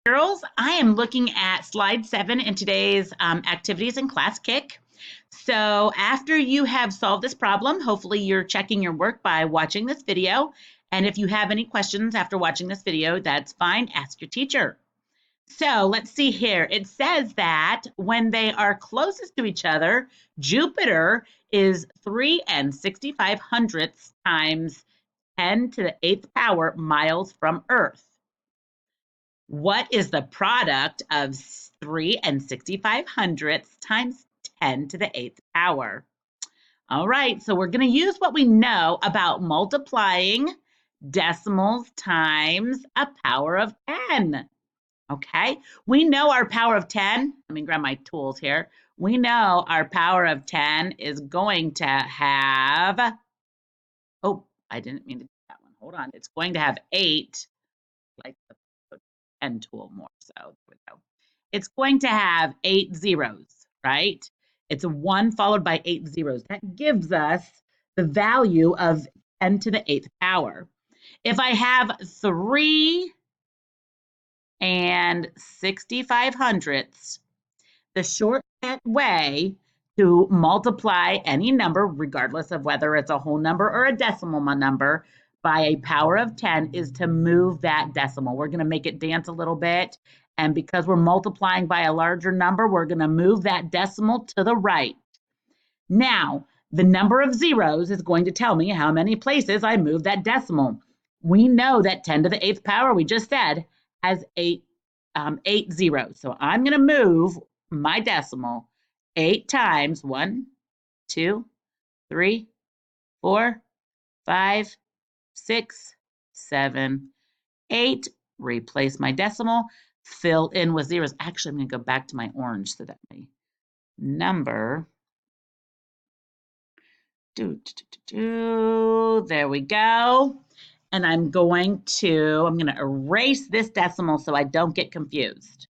Girls, I am looking at slide 7 in today's activities in Classkick. So after you have solved this problem, hopefully you're checking your work by watching this video. And if you have any questions after watching this video, that's fine. Ask your teacher. So let's see here. It says that when they are closest to each other, Jupiter is 3 and 65 hundredths times 10 to the 8th power miles from Earth. What is the product of 3 and 65 hundredths times 10 to the 8th power? All right, so we're going to use what we know about multiplying decimals times a power of 10. Okay, we know our power of 10. Let me grab my tools here. We know our power of 10 is going to have, oh, I didn't mean to do that one. Hold on. It's going to have 8, like the pen tool more. So there we go. It's going to have 8 zeros, right? It's a 1 followed by 8 zeros. That gives us the value of 10 to the 8th power. If I have 3 and 65 hundredths, the shortcut way to multiply any number, regardless of whether it's a whole number or a decimal number, by a power of 10 is to move that decimal. We're going to make it dance a little bit. And because we're multiplying by a larger number, we're going to move that decimal to the right. Now, the number of zeros is going to tell me how many places I moved that decimal. We know that 10 to the 8th power, we just said, has 8 zeros. So I'm going to move my decimal 8 times. 1, 2, 3, 4, 5, 6, 7, 8. Replace my decimal, fill in with zeros. Actually, I'm going to go back to my orange so that my number, there we go. And I'm going to erase this decimal so I don't get confused.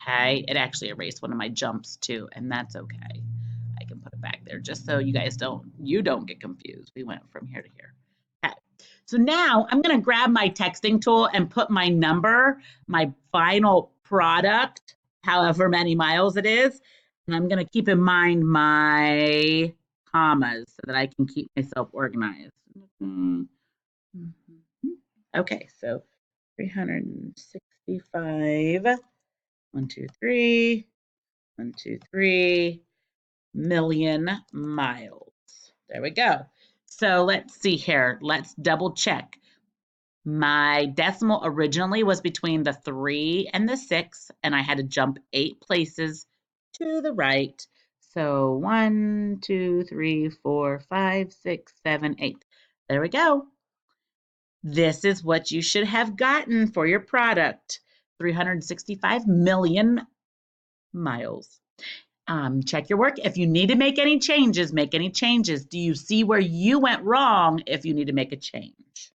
Okay, it actually erased one of my jumps too, and that's okay. I can put it back there just so you guys don't get confused. We went from here to here. Okay, so now I'm going to grab my texting tool and put my number, my final product, however many miles it is, and I'm going to keep in mind my commas so that I can keep myself organized. Okay, so 365, 1, 2, 3, 1, 2, 3 million miles. There we go. So let's see here. Let's double check. My decimal originally was between the 3 and the 6, and I had to jump 8 places to the right. So 1, 2, 3, 4, 5, 6, 7, 8. There we go. This is what you should have gotten for your product, 365 million miles. Check your work. If you need to make any changes, make any changes. Do you see where you went wrong if you need to make a change?